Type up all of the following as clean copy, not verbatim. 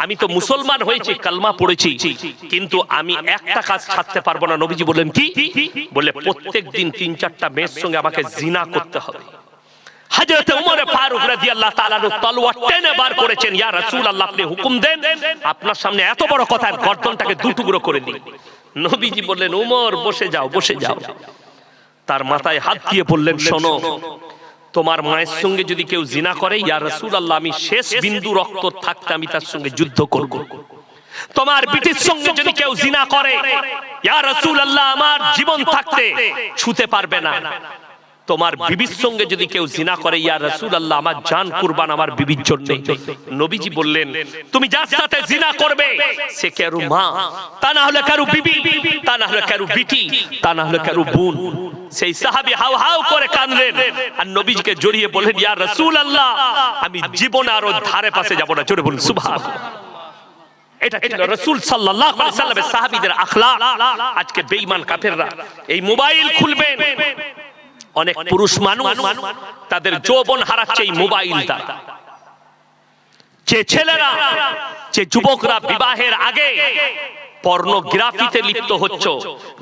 আমি তো মুসলমান হয়েছি, কালমা পড়েছি, কিন্তু আমি একটা কাজ ছাড়তে পারবো না। নবীজি বললেন কি? বলে প্রত্যেক দিন 3-4টা মেয়ের সঙ্গে আমাকে জিনা করতে হবে। হযরত উমর ফারুক রাদিয়াল্লাহু তাআলা তলোয়ার টেনে বার করেছেন, ইয়া রাসূলুল্লাহ আপনি হুকুম দেন, আপনার সামনে এত বড় কথার গর্দনটাকে দুটুকরো করে দিই। নবীজি বললেন উমর বসে যাও, বসে যাও। তার মাথায় হাত দিয়ে বললেন শোনো, তোমার মায়ের সঙ্গে যদি কেউ জিনা করে, ইয়া রাসূলুল্লাহ আমি শেষ বিন্দু রক্ত থাকতে আমি তার সঙ্গে যুদ্ধ করব। তোমার বিটির সঙ্গে যদি কেউ জিনা করে, ইয়া রাসূলুল্লাহ আমার জীবন থাকতে ছুতে পারবে না। তোমার বিবির সঙ্গে যদি কেউ জিনা করে, ইয়া রাসূলুল্লাহ আমার জান কুরবান আমার বিবির জন্য। নবীজি বললেন তুমি যার সাথে জিনা করবে সে কারো মা, তা না হলে কারো বিবি, তা না হলে কারো বিটি, তা না হলে কারো বোন। সেই সাহাবী হাউ হাউ করে কাঁদলেন আর নবীজিকে জড়িয়ে বললেন ইয়া রাসূলুল্লাহ আমি জীবনে আর ওর ধারে পাশে যাব না। জোরে বলুন সুবহানাল্লাহ। এটা ছিল রাসূল সাল্লাল্লাহু আলাইহি সাল্লামের সাহাবীদের আখলাক। আজকে বেঈমান কাফেররা এই মোবাইল খুলবেন, অনেক পুরুষ মানুষ তাদের যৌবন হারাচ্ছে এই মোবাইল দ্বারা। যে ছেলেরা, যে যুবকরা বিবাহের আগে পর্নোগ্রাফিতে লিপ্ত হচ্ছ,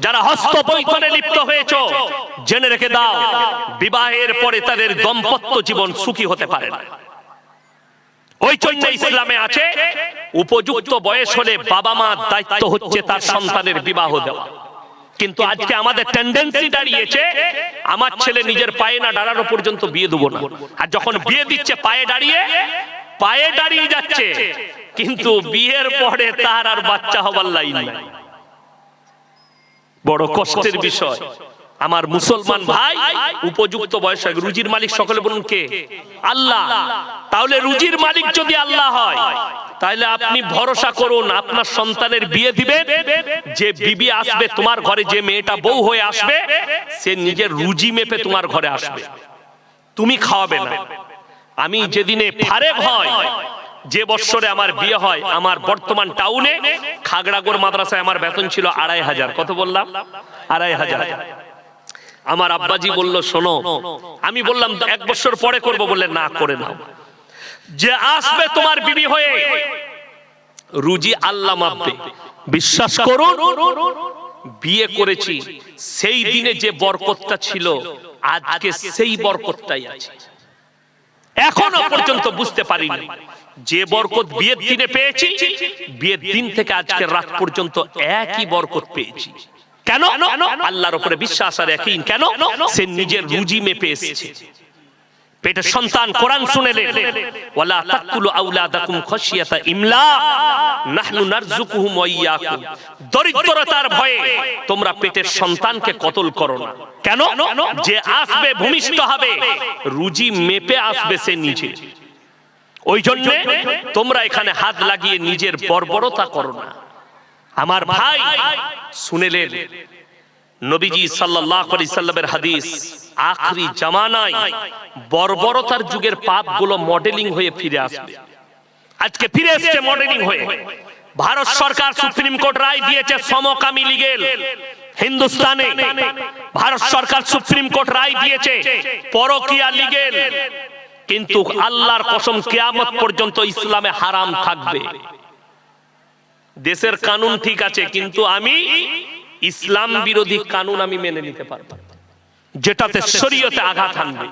যারা হস্তবৈঠনে লিপ্ত হয়েছ, জেনে রেখে দাও বিবাহের পরে তাদের দাম্পত্য জীবন সুখী হতে পারে না। ওই জন্য ইসলামে আছে উপযুক্ত বয়স হলে বাবা মা দায়িত্ব হচ্ছে তার সন্তানের বিবাহ দেওয়া। কিন্তু আজকে আমাদের টেন্ডেন্সি দাঁড়িয়েছে আমার ছেলে নিজের পায়ে না দাঁড়ানো পর্যন্ত বিয়ে দেবো না, আর যখন বিয়ে দিচ্ছে পায়ে দাঁড়িয়ে যাচ্ছে, কিন্তু বিয়ের পরে তার আর বাচ্চা হবার লাইন নাই। বড় কষ্টের বিষয়। আমার মুসলমান ভাই, উপযুক্ত বয়স, রুজির মালিক সকলে বলুন কে? আল্লাহ। তাহলে রুজির মালিক যদি আল্লাহ হয়, তাহলে আপনি ভরসা করুন আপনার সন্তানের বিয়ে দিবেন, যে বিবি আসবে তোমার ঘরে, যে মেয়েটা বউ হয়ে আসবে, সে নিজের রুজি মেপে তোমার ঘরে আসবে, তুমি খাওয়াবে না। আমি যেদিনে ফারেক হয়, যে বছরে আমার বিয়ে হয়, আমার বর্তমান টাউনে খাগড়াগড় মাদ্রাসায় আমার বেতন ছিল 2500। কত বললাম? 2500। আমার আব্বাজি বলল শোনো, আমি বললাম 1 বছর পরে করব, বললেন না করে নাও। যে আসবে তোমার বিবি হয়ে, রুজি আল্লাহ মাপবে। বিশ্বাস করুন, বিয়ে করেছি সেই দিনে যে বরকতটা ছিল আজকে সেই বরকতটাই আছে। এখনো পর্যন্ত বুঝতে পারিনি যে বরকত বিয়ের দিনে পেয়েছি, বিয়ের দিন থেকে আজকের রাত পর্যন্ত একই বরকত পেয়েছি। কেন? আল্লাহর উপরে বিশ্বাস আর ইয়াকিন। কেন? সে নিজের রুজি মেপে এসেছে। পেটের সন্তান কোরআন শুনেলেন, ওয়ালা তাকুলু আওলাদাকুম খাশিয়াতা ইমলা নাহনু নারযুকুহুম ওয়া ইয়াকুম। দরিদ্রতার ভয়ে তোমরা পেটের সন্তানকে কতল করো না। কেন? যে আসবে ভূমিষ্ঠ হবে, রুজি মেপে আসবে সে নিজে। ওই জন্য তোমরা এখানে হাত লাগিয়ে নিজের বর্বরতা করো না। আমার ভাই শুনেলেন নবীজি সাল্লাল্লাহু আলাইহি সাল্লামের হাদিস, আখরি জামানায় বর্বরতার যুগের পাপগুলো মডেলিং হয়ে ফিরে আসবে। আজকে ফিরে এসেছে মডেলিং হয়ে। ভারত সরকার সুপ্রিম কোর্ট রায় দিয়েছে সমকামী লিগেল হিন্দুস্তানে। ভারত সরকার সুপ্রিম কোর্ট রায় দিয়েছে পরকীয়া লিগেল। কিন্তু আল্লাহর কসম কিয়ামত পর্যন্ত ইসলামে হারাম থাকবে। দেশের কানুন ঠিক আছে, কিন্তু আমি ইসলাম বিরোধী কানুন আমি মেনে নিতে পারবো না, যেটাতে শরীয়তে আঘাত আনবে,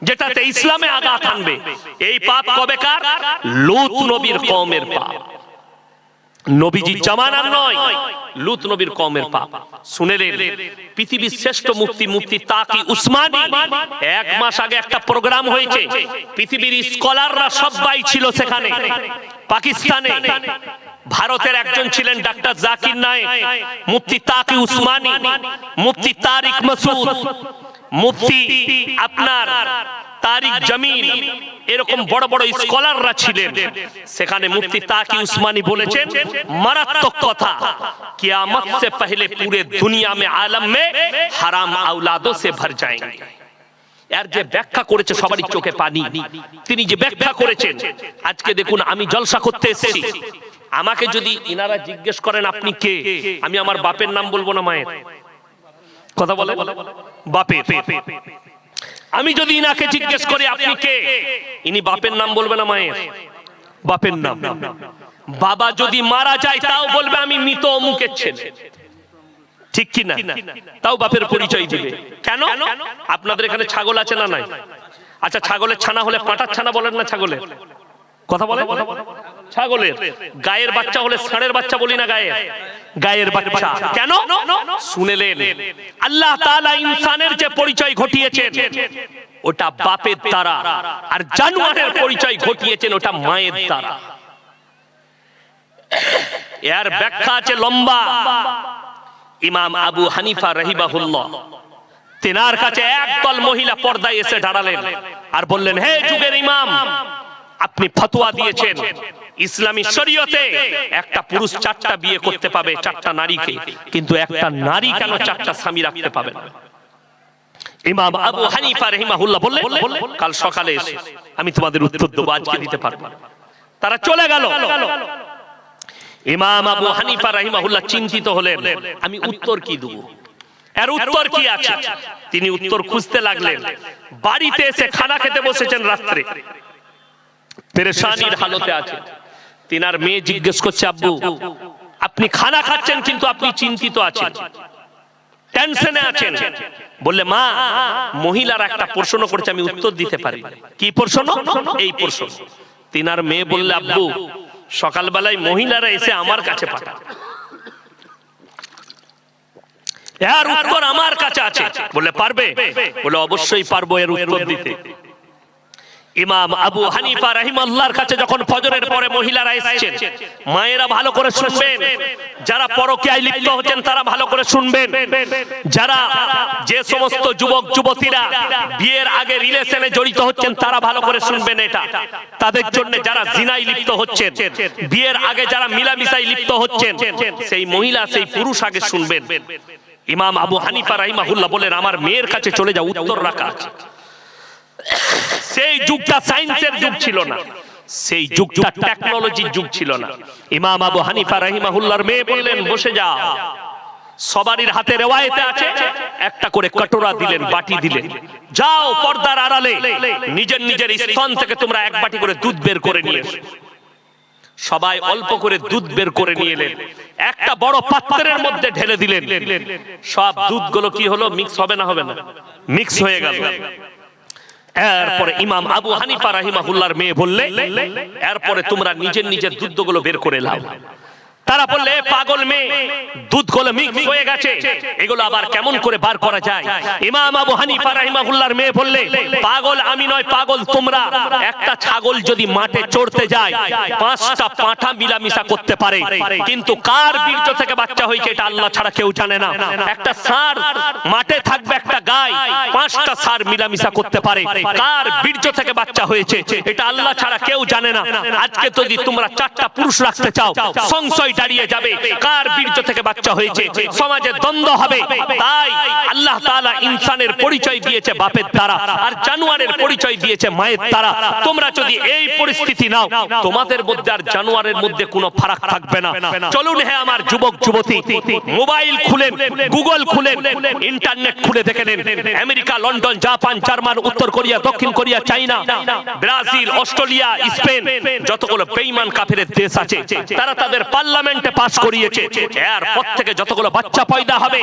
যেটাতে ইসলামে আঘাত আনবে। এই পাপ কবেকার? লূত নবীর কওমের পাপ, নবীজি জামানার নয়, লূত নবীর কওমের পাপ। শুনেলেন পৃথিবীর শ্রেষ্ঠ মুফতি তাকি উসমানী, 1 মাস আগে একটা প্রোগ্রাম হয়েছে, পৃথিবীর স্কলাররা সবাই ছিল সেখানে। পাকিস্তানে ভারতের একজন ছিলেন ডাক্তার জাকির নায়েক, মুফতি তাকি উসমানী, মুফতি তারিক মাসুদ, মুফতি আপনার তারিক জামিল, এরকম বড় বড় স্কলাররা ছিলেন সেখানে। মুফতি তাকি উসমানী বলেছেন মারাত্মক কথা, কিয়ামত से पहले पूरे दुनिया में आलम में हराम औलादों से भर जाएंगे। এর যে ব্যাখ্যা করেছে সবারই চোখে পানি। তিনি যে ব্যাখ্যা করেছেন, আজকে দেখুন আমি জলসা করতে এসেছি, আমাকে যদি ইনারা জিজ্ঞেস করেন আপনি কে, আমি আমার বাপের নাম বলবো না মায়ের? কথা বলে বাপের। আমি যদি ইনাকে জিজ্ঞেস করি আপনি কে, ইনি বাপের নাম বলবে না মায়ের? বাপের নাম। বাবা যদি মারা যায় তাও বলবে আমি মৃত অমুকের ছেলে, ঠিক কি না? তাও বাপের পরিচয় দিবে। কেন? আপনাদের এখানে ছাগল আছে না নাই? আচ্ছা, ছাগলের ছানা হলে পাঁটার ছানা বলেন না? ছাগলের কথা বলে? ছাগলের গায়ের বাচ্চা হলে ষাঁড়ের বাচ্চা বলি না? গায়ের বাচ্চা কেন? শুনেলেন, আল্লাহ তাআলা ইনসানের যে পরিচয় ঘটিয়েছেন ওটা বাপের দ্বারা, আর জানোয়ারের পরিচয় ঘটিয়েছেন ওটা মায়ের দ্বারা। এর ব্যাখ্যা আছে লম্বা। ইমাম আবু হানিফা রাহিমাহুল্লাহ, তেনার কাছে একদল মহিলা পর্দায় এসে দাঁড়ালেন আর বললেন, হে যুগের ইমাম, আপনি ফতোয়া দিয়েছেন ইসলামী শরীয়তে একটা পুরুষ 4টা বিয়ে করতে পাবে, 4টা নারীকে, কিন্তু একটা নারী কেন 4টা স্বামী রাখতে পাবে না? ইমাম আবু হানিফা রাহিমাহুল্লাহ বললেন, কাল সকালে এসে আমি তোমাদের উত্তর দেবো, আজকে দিতে পারবো না। তারা চলে গেল। ইমাম আবু হানিফা রাহিমাহুল্লাহ চিন্তিত হলেন, আমি উত্তর কি দেব, এর উত্তর কি আছে? তিনি উত্তর খুঁজতে লাগলেন। বাড়িতে এসে খানা খেতে বসেছেন রাত্রে, পেরেশানির হালতে আছে। তিনার মেয়ে জিজ্ঞেস করছে, আব্বু আপনি খানা খাচ্ছেন কিন্তু আপনি চিন্তিত আছেন, টেনশনে আছেন। বললে, মা মহিলারা একটা প্রশ্ন করছে, আমি উত্তর দিতে পারি। কি প্রশ্ন? এই প্রশ্ন। তিনার মেয়ে বললে, আব্বু সকালবেলায় মহিলারা এসে আমার কাছে পাঠায়, এর উত্তর আমার কাছে আছে। বলে, পারবে? বলে, অবশ্যই পারবো এর উত্তর দিতে। ইমাম আবু হানিফা রাহিমাহুল্লাহর কাছে যখন ফজরের পরে মহিলারা এসেছেন, মায়েরা ভালো করে শুনবেন, যারা পরকীয়ায় লিপ্ত হচ্ছেন তারা ভালো করে শুনবেন, যারা যে সমস্ত যুবক যুবতীরা বিয়ের আগে রিলেশনে জড়িত হচ্ছেন তারা ভালো করে শুনবেন এটা তাদের জন্য। যারা জিনায় লিপ্ত হচ্ছেন, বিয়ের আগে যারা মিলামিশায় লিপ্ত হচ্ছেন, সেই মহিলা সেই পুরুষ আগে শুনবেন। ইমাম আবু হানিফা রাহিমাহুল্লাহ বলেন, আমার মেয়ের কাছে চলে যাও, উত্তর রাখা আছে। সেই যুগটা সায়েন্সের যুগ ছিল না, সেই যুগটা টেকনোলজির যুগ ছিল না। ইমাম আবু হানিফা রাহিমাহুল্লাহর মেয়ে বললেন, বসে যাও। সবারই হাতে রিওয়ায়েতে আছে, একটা করে কটোরা দিলেন, বাটি দিলেন, যাও পর্দার আড়ালে নিজের নিজের স্তন থেকে তোমরা এক বাটি করে দুধ বের করে নিয়ে এসো। সবাই অল্প করে দুধ বের করে নিয়ে এলেন, একটা বড় পাত্রের মধ্যে ঢেলে দিলেন। সব দুধগুলো কি হলো? মিক্স হবে না? হবে না, মিক্স হয়ে গেল। এরপরে ইমাম আবু হানিফা রাহিমাহুল্লাহর মেয়ে বললে, এরপরে তোমরা নিজের নিজের দুধগুলো বের করে নাও। তারা বললে, পাগল মেয়ে, দুধগুলো মিক্স হয়ে গেছে, এগুলো আবার কেমন করে বার করা যায়? ইমাম আবু হানিফা রাহিমাহুল্লাহর মেয়ে বললে, পাগল আমি নয়, পাগল তোমরা। একটা ছাগল যদি মাঠে চড়তে যায় 5টা পাঁঠা মিলামিশা করতে পারে, কিন্তু কার বীর্য থেকে বাচ্চা হয়েছে এটা আল্লাহ ছাড়া কেউ জানে না। একটা ষাঁড় মাঠে থাকবে, একটা গায় 5টা ষাঁড় মিলামিশা করতে পারে, কার বীর্য থেকে বাচ্চা হয়েছে এটা আল্লাহ ছাড়া কেউ জানে না। আজকে যদি তোমরা 4টা পুরুষ রাখতে চাও, সংশয় দাঁড়িয়ে যাবে কার বীর্য থেকে বাচ্চা হয়েছে, সমাজে দ্বন্দ্ব হবে। তাই আল্লাহ তাআলা ইনসানের পরিচয় দিয়েছে বাপের দ্বারা, আর জানোয়ারের পরিচয় দিয়েছে মায়ের দ্বারা। তোমরা যদি এই পরিস্থিতি নাও, তোমাদের মধ্যে আর জানোয়ারের মধ্যে কোনো ফারাক থাকবে না। চলুন হে আমার যুবক যুবতী, মোবাইল খুলেন, গুগল খুলেন, ইন্টারনেট খুলে দেখে নেন। আমেরিকা, লন্ডন, জাপান, জার্মান, উত্তর কোরিয়া, দক্ষিণ Korea, China, Brazil, Australia, Spain, যতগুলো বেঈমান কাফেরের দেশ আছে, তারা তাদের পার্লামেন্টে পাস করিয়েছে। এরপর থেকে যতগুলো বাচ্চা পয়দা হবে,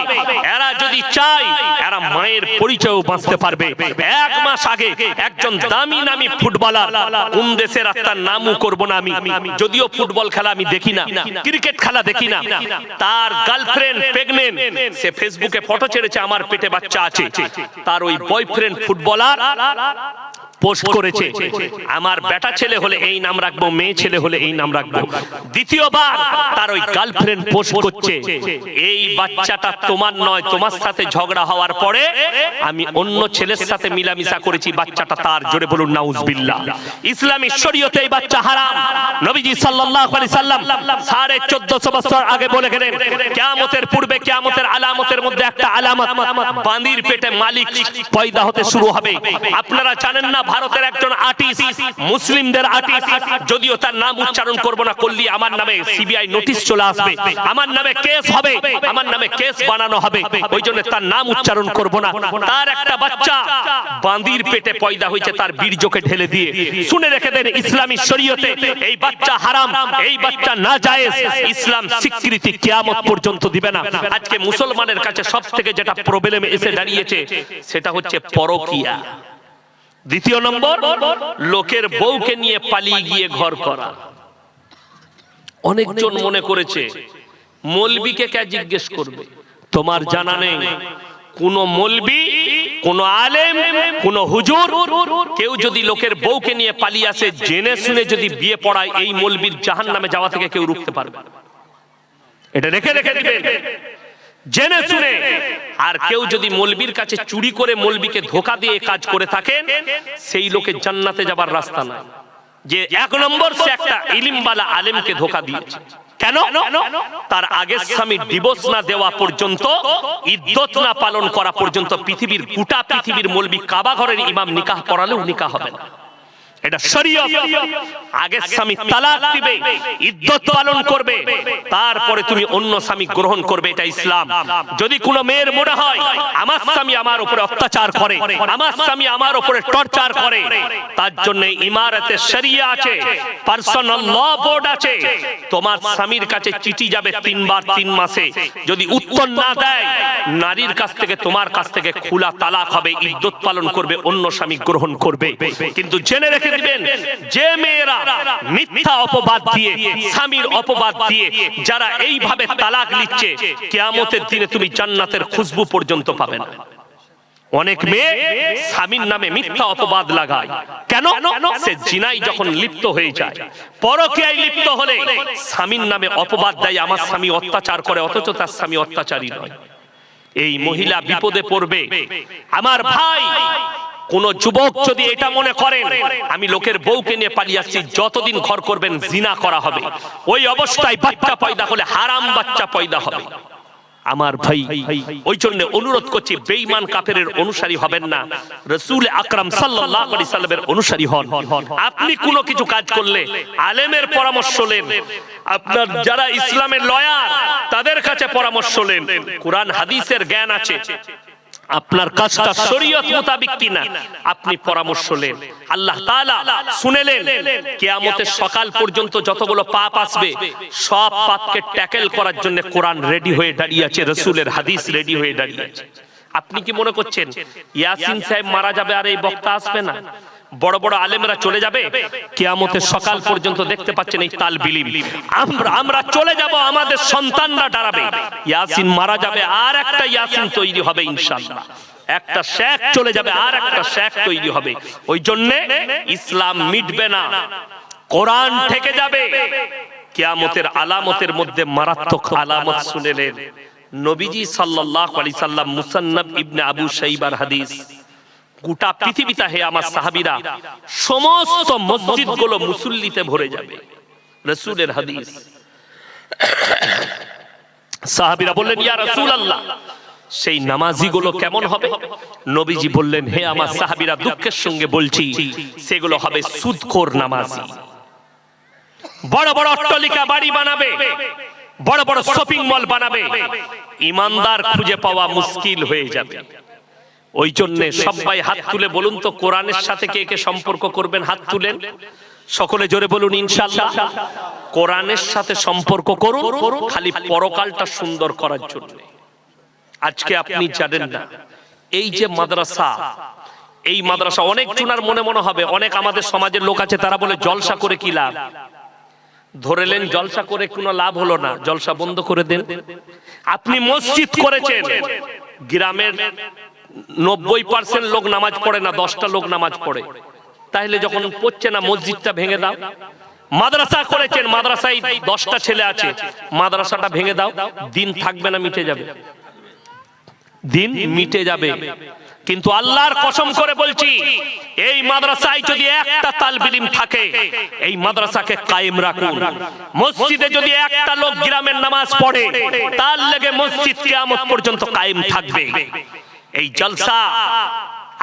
এরা যদি চায় এরা মায়ের পরিচয়ও বাঁচতে পারবে। 1 মাস আগে একজন দামি নামি ফুটবলার, কোন দেশের তার নামও করব না আমি, যদিও ফুটবল খেলা আমি দেখি না, ক্রিকেট খেলা দেখি না, তার গার্লফ্রেন্ড প্রেগন্যান্ট, সে ফেসবুকে ফটো ছেড়েছে আমার পেটে বাচ্চা আছে। তার ওই বয়ফ্রেন্ড ফুটবলার পোস্ট করেছে, আমার বেটা ছেলে হলে এই নাম রাখবো, মেয়ে ছেলে হলে এই নাম রাখবো। দ্বিতীয়বার তার ওই গার্লফ্রেন্ড পোস্ট করছে, এই বাচ্চাটা তোমার নয়, তোমার সাথে ঝগড়া হওয়ার পরে আমি অন্য ছেলের সাথে মিলামিশা করেছি, বাচ্চাটা তার। জোরে বলুন নাউজুবিল্লাহ। ইসলামী শরীয়তে এই বাচ্চা হারাম। নবীজি সাল্লাল্লাহু আলাইহি সাল্লাম 1450 বছর আগে বলে গেলেন, কিয়ামতের পূর্বে কিয়ামতের আলামতের মধ্যে একটা আলামত, বাঁদির পেটে মালিক পয়দা হতে শুরু হবে। আপনারা জানেন না ভারতের একজন আর্টিস্ট, মুসলিমদের আর্টিস্ট, যদিও তার নাম উচ্চারণ করব না, করলি আমার নামে সিবিআই নোটিশ চলে আসবে, আমার নামে কেস হবে, আমার নামে কেস বানানো হবে, ওই জন্য তার নাম উচ্চারণ করব না। তার একটা বাচ্চা বাঁদির পেটে পয়দা হয়েছে, তার বীর্যকে ঢেলে দিয়ে। শুনে রেখে দেন, ইসলামী শরীয়তে এই বাচ্চা হারাম, এই বাচ্চা নাজায়েজ, ইসলাম স্বীকৃতি কিয়ামত পর্যন্ত দিবে না। আজকে মুসলমানের কাছে সবথেকে যেটা প্রবলেম এসে দাঁড়িয়েছে সেটা হচ্ছে পরকিয়া। দ্বিতীয় নম্বর, লোকের বউকে নিয়ে পালিয়ে গিয়ে ঘর করা। অনেকজন মনে করেছে মৌলবীকে কে জিজ্ঞেস করবে, তোমার জানা নেই কোন মৌলবী, কোন আলেম, কোন হুজুর কেউ যদি লোকের বউকে নিয়ে পালিয়ে আসে, জেনে শুনে যদি বিয়ে পড়ায়, এই মৌলবীর জাহান্নামে যাওয়া থেকে কেউ রুখতে পারবে না। এটা রেখে রেখে দিবেন জেনে শুনে। আর কেউ যদি মৌলবীর কাছে চুরি করে মৌলবীকে ধোঁকা দিয়ে কাজ করে থাকেন, সেই লোকের জান্নাতে যাবার রাস্তা নাই। যে এক নম্বর, সে একটা ইলিমওয়ালা আলেমকে ধোঁকা দিয়েছে। কেন? তার আগের স্বামী ডিভোর্স না দেওয়া পর্যন্ত, ইদ্যত না পালন করা পর্যন্ত পৃথিবীর গোটা পৃথিবীর মৌলবী কাবা ঘরের ইমাম নিকাহ পড়ালেও নিকাহ হবে না। এটা শরীয়ত। আগের স্বামী তালাক দিবে, ইদ্যত পালন করবে, তারপরে তুমি অন্য স্বামী গ্রহণ করবে, এটা ইসলাম। যদি কোনো মেয়ের মনে হয় আমার স্বামী আমার উপরে অত্যাচার করে, আমার স্বামী আমার উপরে টর্চার করে, তার জন্য ইমারতে শরিয়া আছে, পার্সোনাল ল বোর্ড আছে, তোমার স্বামীর কাছে চিঠি যাবে 3 বার 3 মাসে। যদি উত্তর না দেয়, নারীর কাছ থেকে তোমার কাছ থেকে খোলা তালাক হবে, ইদ্যত পালন করবে, অন্য স্বামী গ্রহণ করবে। কিন্তু জেনে রেখে দিবেন, যে মেয়েরা মিথ্যা অপবাদ দিয়ে, স্বামীর অপবাদ দিয়ে যারা এইভাবে তালাক নিচ্ছে, কিয়ামতের দিনে তুমি জান্নাতের খুশবু পর্যন্ত পাবে না। অনেক মেয়ে স্বামীর নামে মিথ্যা অপবাদ লাগায়। কেন? সে জিনায় যখন লিপ্ত হয়ে যায়, পরকীয়ায় লিপ্ত হলে স্বামীর নামে অপবাদ দেয়, আমার স্বামী অত্যাচার করে, অথচ তার স্বামী অত্যাচারী নয়। এই মহিলা বিপদে পড়বে। আমার ভাই, কোন যুবক যদি এটা মনে করেন আমি লোকের বউকে নিয়ে পালিয়ে আসছি, যতদিন ঘর করবেন জিনা করা হবে, ওই অবস্থায় বাচ্চা পয়দা হলে হারাম বাচ্চা পয়দা হবে। আমার ভাই, ওই জন্য অনুরোধ করছি, বেঈমান কাফেরের অনুসারী হবেন না, রাসূল আকরাম সাল্লাল্লাহু আলাইহি সাল্লামের অনুসারী হন। আপনি কোনো কিছু কাজ করলে আলেমের পরামর্শ নেন, আপনার যারা ইসলামের লয়ার তাদের কাছে পরামর্শ নেন, কুরআন হাদিসের জ্ঞান আছে, আপনার কাজটা শরীয়ত মোতাবেক কিনা আপনি পরামর্শ নেন। আল্লাহ তাআলা শুনেলেন, কিয়ামতের সকাল পর্যন্ত যতগুলো পাপ আসবে সব পাপকে ট্যাকেল করার জন্য কোরআন রেডি হয়ে দাঁড়িয়ে আছে, রাসূলের হাদিস রেডি হয়ে দাঁড়িয়ে আছে। আপনি কি মনে করছেন ইয়াসিন সাহেব মারা যাবে আর এই বক্তা আসবে না? বড় বড় আলেমরা চলে যাবে, কিয়ামতের সকাল পর্যন্ত দেখতে পাচ্ছেন এই তালবিলিম। আমরা চলে যাব, আমাদের সন্তানরা দাঁড়াবে, ইয়াসিন মারা যাবে আর একটা ইয়াসিন তৈরি হবে ইনশাআল্লাহ। একটা শেখ চলে যাবে আর একটা শেখ তৈরি হবে। ওই জন্য ইসলাম মিটবে না, কোরআন থেকে যাবে। কিয়ামতের আলামতের মধ্যে মারাত্মক আলামত শুনেলেন নবীজি সাল্লাল্লাহু আলাইহি সাল্লাম, মুসান্নাফ ইবনে আবু শাইবার হাদিস। গোটা পৃথিবীতে হে আমার সাহাবীরা, সমস্ত মসজিদগুলো মুসল্লিতে ভরে যাবে, রাসূলের হাদিস। সাহাবীরা বললেন, ইয়া রাসূলুল্লাহ, সেই নামাজিগুলো কেমন হবে? নবীজি বললেন, হে আমার সাহাবীরা, দুঃখের সঙ্গে বলছি, সেগুলো হবে সুদখোর নামাজি। বড় বড় অট্টালিকা বাড়ি বানাবে, বড় বড় শপিং মল বানাবে, ইমানদার খুঁজে পাওয়া মুশকিল হয়ে যাবে। ওই জন্য সবাই হাত তুলে বলুন তো, কোরআনের সাথে কে কে সম্পর্ক করবেন? হাত তুলেন, সকলে জোরে বলুন ইনশাআল্লাহ। কোরআনের সাথে সম্পর্ক করুন, খালি পরকালটা সুন্দর করার জন্য। আজকে আপনি জানেন না, এই যে মাদ্রাসা, এই মাদ্রাসা অনেক জনার মনে হবে, অনেক আমাদের সমাজের লোক আছে তারা বলে জলসা করে কি লাভ? ধরেলেন জলসা করে কোনো লাভ হলো না, জলসা বন্ধ করে দেন। আপনি মসজিদ করেছেন, গ্রামের 90% লোক নামাজ পড়ে না, 10টা লোক নামাজ পড়ে, তাহলে যখন পড়ছে না মসজিদটা ভেঙে দাও। মাদ্রাসা করেছেন, মাদ্রাসায় 10টা ছেলে আছে, মাদ্রাসাটা ভেঙে দাও, দিন থাকবে না, মিটে যাবে, দিন মিটে যাবে। কিন্তু আল্লাহর কসম করে বলছি, এই মাদ্রাসায় যদি একটা তালবে ইলম থাকে, এই মাদ্রাসাকে কায়েম রাখুন। মসজিদে যদি একটা লোক গ্রামের নামাজ পড়ে, তার লেগে মসজিদ কিয়ামত পর্যন্ত কায়েম থাকবে। এই জলসা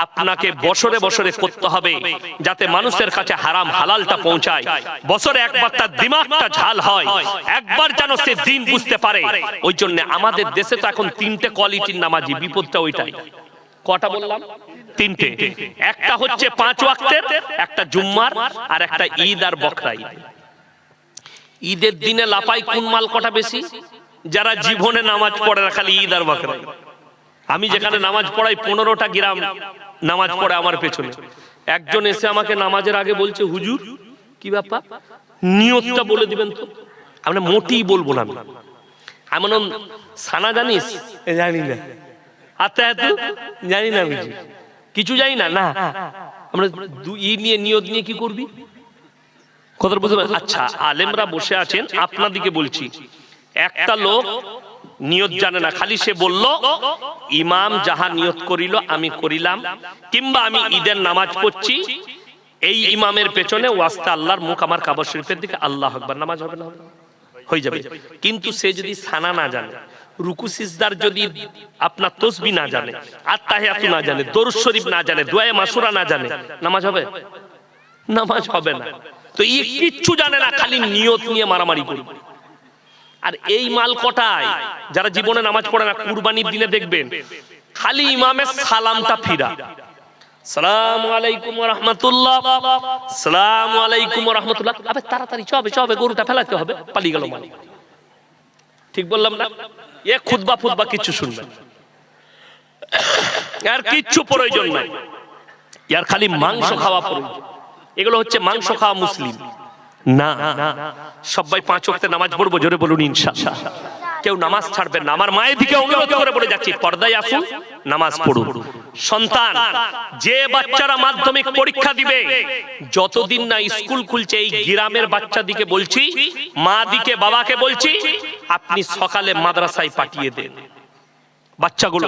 আপনাকে বছরে বছরে করতে হবে, যাতে মানুষের কাছে হারাম হালালটা পৌঁছায়। বছরে একবার তার দিমাগটা ঝাল হয়, একবার যেন সে দিন বুঝতে পারে। ওই জন্য আমাদের দেশে তো এখন 3টে কোয়ালিটির নামাজি, বিপদটা ওইটাই। কটা বললাম? 3টে। একটা হচ্ছে 5 ওয়াক্তের, একটা জুম্মার, আর একটা ঈদ আর বকরা ঈদ। ঈদের দিনে লাপাই কোন মাল কটা বেশি? যারা জীবনে নামাজ পড়ে না, খালি ঈদ আর বকরা ঈদ। আমি যেখানে নামাজ পড়াই 15টা গ্রাম নামাজ পড়ে আমার পেছনে। একজন এসে আমাকে নামাজের আগে বলছে, হুজুর কি ব্যাপার, নিয়তটা বলে দিবেন তো। আমরা মোটেই বলবো না। এমন সানা জানিস? জানি না। আচ্ছা জানি না, বুঝি কিছু জানি না। না আমরা নিয়ত নিয়ে কি করবি? কথা বুঝতে পারছেন? আচ্ছা, আলেমরা বসে আছেন, আপনাদিকে বলছি। একটা লোক নিয়ত জানে না, খালি সে বলল ইমাম যাহা নিয়ত করিল আমি করিলাম, কিংবা আমি ঈদের নামাজ পড়ছি, এই ইমামের পেছনে ওয়াস্তে আল্লাহর মুখ আমার কাবা শরীফের দিকে, আল্লাহু আকবার, নামাজ হবে না? হয়ে যাবে। কিন্তু সে যদি সানা না জানে, রুকু সিজদার যদি আপনার তাসবিহ না জানে, আত্তাহিয়াতু না জানে, দরুদ শরীফ না জানে, দোয়া মাসুরা না জানে, নামাজ হবে? নামাজ হবে না। তো এই কিচ্ছু জানে না, খালি নিয়ত নিয়ে মারামারি করবে। আর এই মাল কটায় যারা জীবনে নামাজ পড়ে না, কুরবানির দিনে দেখবেন খালি ইমামের সালামটা ফিরা, সালামু আলাইকুম ওয়া রাহমাতুল্লাহ, সালামু আলাইকুম ওয়া রাহমাতুল্লাহ। আবে তাড়াতাড়ি চবে গরুটা ফেলাতে হবে, পালিয়ে গেল মানে। ঠিক বললাম না? এ খুতবা কিছু শুনবেন, আর কিচ্ছু প্রয়োজন নাই, ইয়ার খালি মাংস খাওয়া প্রয়োজন। এগুলো হচ্ছে মাংস খাওয়া মুসলিম না। সবাই 5 ওয়াক্তে নামাজ পড়বো, জোরে বলুন ইনশাআল্লাহ। কেউ নামাজ ছাড়বেন না। আমার মায়ের দিকে অনুরোধ করে বলে যাচ্ছি, পর্দায় আসুন, নামাজ পড়ুন। সন্তান, যে বাচ্চারা মাধ্যমিক পরীক্ষা দিবে, যতদিন না স্কুল খুলছে, এই গ্রামের বাচ্চাদিকে বলছি, মা দিকে বাবাকে বলছি, আপনি সকালে মাদ্রাসায় পাঠিয়ে দেন বাচ্চাগুলো।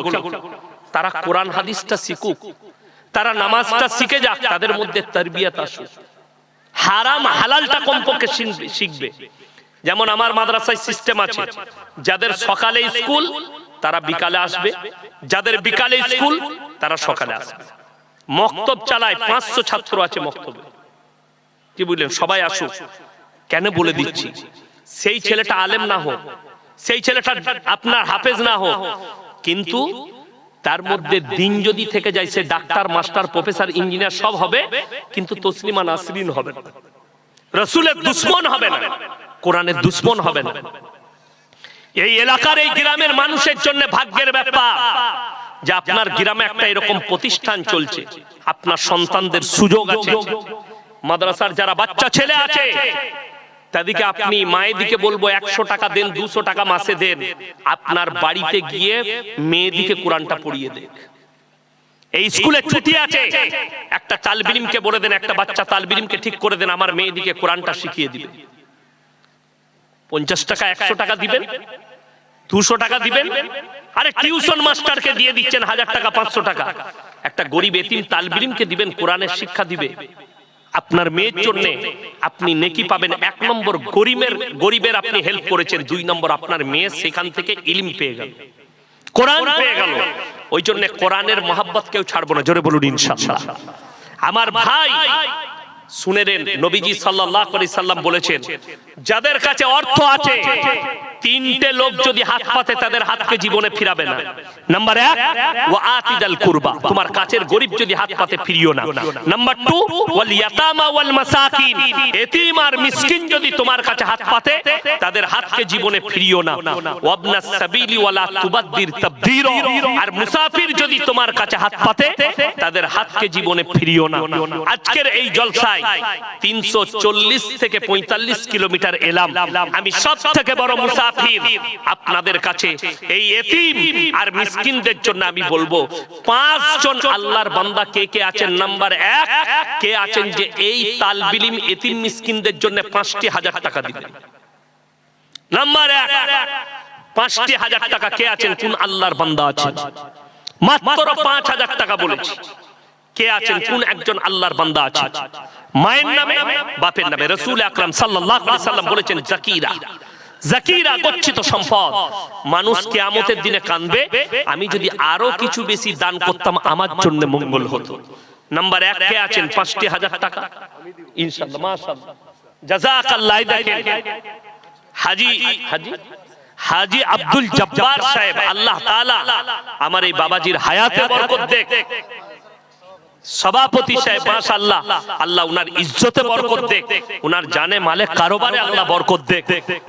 তারা কোরআন হাদিসটা শিখুক, তারা নামাজটা শিখে যাক, তাদের মধ্যে তারবিয়াত আসুক, হারাম হালালটা কমপক্ষে শিখবে। যেমন আমার মাদ্রাসায় সিস্টেম আছে, যাদের সকালে স্কুল তারা বিকালে আসবে, যাদের বিকালে স্কুল তারা সকালে আসবে। মক্তব চালায়, 500 ছাত্র আছে মক্তবে। কি বুঝলেন? সবাই আসুক। কেন বলে দিচ্ছি, সেই ছেলেটা আলেম না হোক, সেই ছেলেটা আপনার হাফেজ না হোক, কিন্তু তার মধ্যে দিন যদি থেকে যায়, সে ডাক্তার, মাস্টার, প্রফেসর, ইঞ্জিনিয়ার সব হবে, কিন্তু তসলিমা নাসরিন হবে না, রাসূলের দুশমন হবে না, কোরআনের দুশমন হবে না। এই এলাকার, এই গ্রামের মানুষের জন্য ভাগ্যের ব্যাপার যে আপনার গ্রামে একটা এরকম প্রতিষ্ঠান চলছে, আপনার সন্তানদের সুযোগ আছে। মাদ্রাসার যারা বাচ্চা ছেলে আছে, তাদেরকে আপনি মায়ের দিকে বলবো 100 টাকা দেন, 200 টাকা মাসে দেন, আপনার বাড়িতে গিয়ে মেয়েদিকে কোরআনটা পড়িয়ে দেন। এই স্কুলে ছুটি আছে, একটা তালবিলিমকে বলে দেন, একটা বাচ্চা তালবিলিমকে ঠিক করে দেন, আমার মেয়েদিকে কোরআনটা শিখিয়ে দিবে। 50 টাকা, 100 টাকা দিবেন, 200 টাকা দিবেন। আরে টিউশন মাস্টারকে দিয়ে দিচ্ছেন 1000 টাকা, 500 টাকা, একটা গরিব এতিম তালবিলিমকে দিবেন, কোরআনের শিক্ষা দিবে। আপনার মেয়ের জন্য আপনি নেকি পাবেন। 1 নম্বর গরিবের আপনি হেল্প করেছেন, 2 নম্বর আপনার মেয়ে সেখান থেকে ইলম পেয়ে গেল, কোরআন পেয়ে গেল। ওই জন্য কোরআনের মহব্বত কেউ ছাড়বো না, জোরে বলুন ইনশাআল্লাহ। আমার ভাই শুনেন, নবীজি সাল্লাল্লাহু আলাইহি সাল্লাম বলেছেন, যাদের কাছে অর্থ আছে, 3টে লোক যদি হাত পাতে, তাদের হাতকে জীবনে ফিরাবে না। নাম্বার 1, ওয়া আতিদাল কুরবা, তোমার কাছের গরিব যদি হাত পাতে ফিরিও না। নাম্বার 2, ওয়াল ইয়াতামা ওয়াল মাসাকিন, এতিম আর মিসকিন যদি তোমার কাছে হাত পাতে, তাদের হাতকে জীবনে ফিরিও না। ওয়াবনাস সাবিলি ওয়ালা তুবাদ্দির তাবদীরা, আর মুসাফির যদি তোমার কাছে হাত পাতে, তাদের হাতকে জীবনে ফিরিও না। আজকের এই জলসায় 340 থেকে 45 কিলোমিটার এলাম। আমি সব থেকে বড় মুসাফির আপনাদের কাছে। এই এতিম আর মিসকিনদের জন্য আমি বলবো, 5 জন আল্লাহর বান্দা কে কে আছেন? নাম্বার 1, কে আছেন যে এই তালবিলিম এতিম মিসকিনদের জন্য 5,000 টাকা দিবেন? নাম্বার 1, 5,000 টাকা কে আছেন? কোন আল্লাহর বান্দা আছেন? মাত্র 5,000 টাকা বলেছি। কে আছেন? কোন একজন আল্লাহর বান্দা আছেন? মায়ের নামে, বাপের নামে। রাসূল আকরাম সাল্লাল্লাহু আলাইহি সাল্লাম বলেছেন, জাকিরা জাকিরা গচ্ছিত সম্পদ। মানুষ কিয়ামতের দিনে কাঁদবে, আমি যদি আরো কিছু বেশি দান করতাম আমার জন্য মঙ্গল হতো। নাম্বার 1 কে আছেন 5,000 টাকা ইনশাআল্লাহ, মাশাআল্লাহ, জাযাকাল্লাহ। দেখেন হাজী আব্দুল জব্বার সাহেব, আল্লাহ তাআলা আমার এই বাবাজির হায়াতে বরকত দেখ। সভাপতি সাহেব মাশাআল্লাহ, আল্লাহ উনার ইজ্জতে বরকত দেখ, উনার জানে মালে কারোবারে আল্লাহ বরকত দেখ।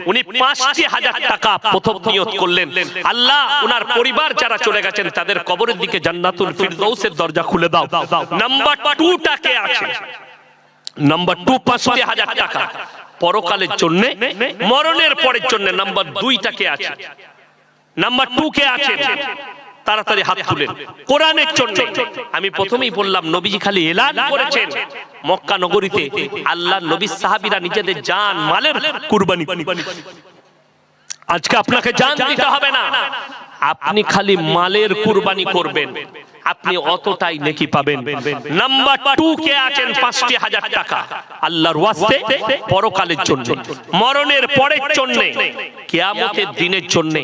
উনি 5,000 টাকা প্রথম নিয়ত করলেন, আল্লাহ উনার পরিবার যারা চলে গেছেন তাদের কবরের দিকে জান্নাতুল ফিরদৌসের দরজা খুলে দাও। নাম্বার 2 টাকে আছে, নাম্বার 2 5,000 টাকা পরকালের জন্য, মরণের পরের জন্য। নাম্বার 2 টাকে আছে, নাম্বার 2 কে আছে, তাড়াতাড়ি হাত তুলেন। কোরআনের জন্য আমি প্রথমেই বললাম, নবীজি খালি এলান করেছেন মক্কা নগরীতে আল্লাহর নবী সাহাবীরা নিজেদের জান মালের কুরবানি। আজকে আপনাকে জান দিতে হবে না, আপনি খালি মালের কুরবানি করবেন, আপনি অতটাই নেকি পাবেন। নাম্বার 2 কে আছেন 5,000 টাকা আল্লাহর ওয়াস্তে, পরকালের জন্য, মরণের পরের জন্য, কিয়ামতের দিনের জন্য।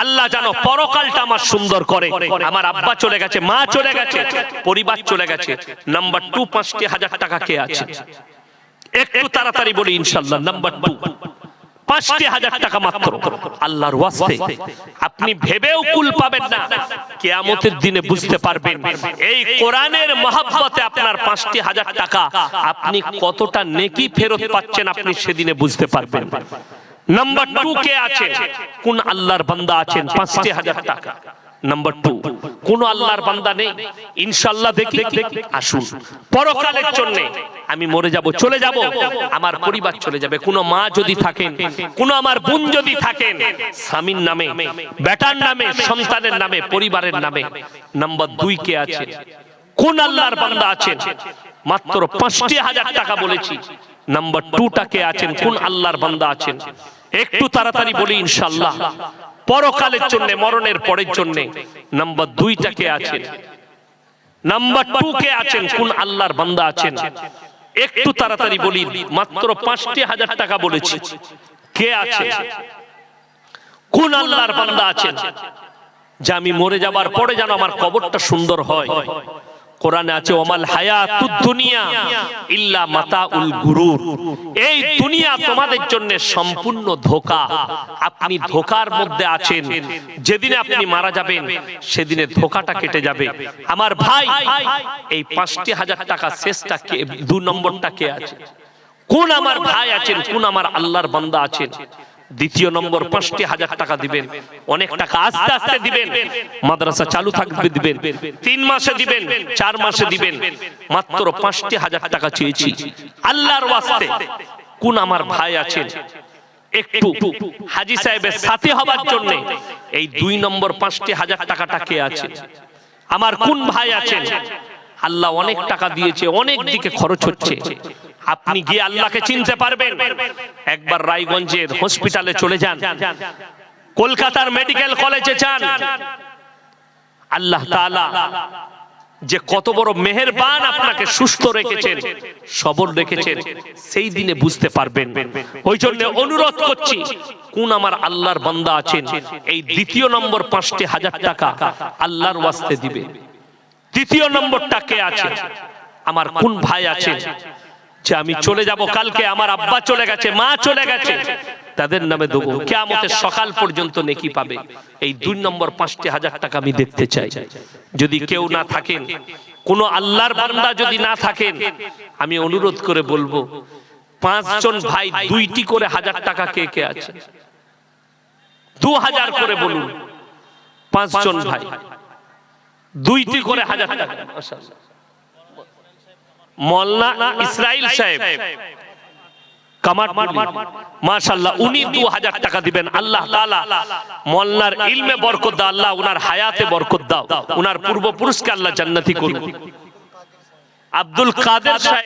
আল্লাহ জানো পরকালটা আমার সুন্দর করে। আমার আব্বা চলে গেছে, মা চলে গেছে, পরিবার চলে গেছে। নাম্বার 2 5,000 টাকা কে আছে, একটু তাড়াতাড়ি বলি ইনশাআল্লাহ। নাম্বার 2 5,000 টাকা মাত্র আল্লাহর ওয়াস্তে। আপনি ভেবেও কুল পাবেন না, কিয়ামতের দিনে বুঝতে পারবেন এই কোরআনের মহব্বতে আপনার 5,000 টাকা আপনি কতটা নেকি ফেরত পাচ্ছেন, আপনি সেদিনে বুঝতে পারবেন। নাম্বার 2 কে আছে, কোন আল্লাহর বান্দা আছেন 5,000 টাকা। নাম্বার 2 কোন আল্লাহর বান্দা নেই, ইনশাআল্লাহ দেখি আসুন পরকালের জন্য। আমি মরে যাব, চলে যাব, আমার পরিবার চলে যাবে। কোন মা যদি থাকেন, কোন আমার বোন যদি থাকেন, স্বামীর নামে, বেটার নামে, সন্তানের নামে, পরিবারের নামে। নাম্বার 2 কে আছে, কোন আল্লাহর বান্দা আছেন, মাত্র 5,000 টাকা বলেছি। নাম্বার 2 টাকে আছেন, কোন আল্লাহর বান্দা আছেন, একটু তাড়াতাড়ি বলি ইনশাআল্লাহ। পরকালের জন্য, মরণের পরের জন্য। নাম্বার 2 টাকে আছেন, নাম্বার 2 কে আছেন, কোন আল্লাহর বান্দা আছেন, একটু তাড়াতাড়ি বলি। মাত্র 5,000 টাকা বলেছি, কে আছে, কোন আল্লাহর বান্দা আছেন যে আমি মরে যাবার পরে যেন আমার কবরটা সুন্দর হয়। কোরআনে আছে, ওমাল হায়াতুদ দুনিয়া ইল্লা মাতাউল গুরুর। এই দুনিয়া তোমাদের জন্য সম্পূর্ণ ধোঁকা, আপনি ধোঁকার মধ্যে আছেন। যেদিনে আপনি মারা যাবেন সেদিনে ধোঁকাটা কেটে যাবে। আমার ভাই, এই 5,000 টাকা শেষটা কে, 2 নম্বরটা কে আছে, কোন আমার ভাই আছেন, কোন আমার আল্লাহর বান্দা আছেন। দ্বিতীয় নম্বর 5,000 টাকা দিবেন, অনেক টাকা আস্তে আস্তে দিবেন, মাদ্রাসা চালু থাকবে দিবেন, 3 মাসে দিবেন, 4 মাসে দিবেন। মাত্র 5,000 টাকা চেয়েছি আল্লাহর ওয়াস্তে। কোন আমার ভাই আছেন, একটু হাজী সাহেবের সাথে হবার জন্য এই 2 নম্বর 5,000 টাকাটা কে আছে, আমার কোন ভাই আছেন। আল্লাহ অনেক টাকা দিয়েছে, অনেক দিকে খরচ হচ্ছে, আপনি গিয়ে আল্লাহকে চিনতে পারবেন। একবার রায়গঞ্জের হসপিটালে চলে যান, কলকাতার মেডিকেল কলেজে যান। আল্লাহ তাআলা যে কত বড় মেহেরবান, আপনাকে সুস্থ রেখেছেন, সবল রেখেছেন, সেই দিনে বুঝতে পারবেন। ওই জন্য অনুরোধ করছি, কোন আমার আল্লাহর বান্দা আছেন, এই দ্বিতীয় নম্বর 5,000 টাকা আল্লাহর ওয়াস্তে দিবেন। তৃতীয় নম্বরটা কে আছে, আমার কোন ভাই আছে যে আমি চলে যাব কালকে, আমার আব্বা চলে গেছে, মা চলে গেছে, তাদের নামে দেবো, কিয়ামতের সকাল পর্যন্ত নেকি পাবে। এই 2 নম্বর 5,000 টাকা আমি দেখতে চাই। যদি কেউ না থাকেন, কোন আল্লাহর বান্দা যদি না থাকেন, আমি অনুরোধ করে বলবো 5 জন ভাই 2টি করে 1000 টাকা কে কে আছে, 2000 করে বলুন। 5 জন ভাই 2টি করে 1000 টাকা। মওলানা ইসরাইল সাহেব কামারটুলি, মাশাআল্লাহ, উনি 2000 টাকা দিবেন। আল্লাহ তাআলা মওলানার ইলমে বরকত দাও, আল্লাহ উনার হায়াতে বরকত দাও, উনার পূর্বপুরুষকে আল্লাহ জান্নাতি করুন। আব্দুল কাদের সাহেব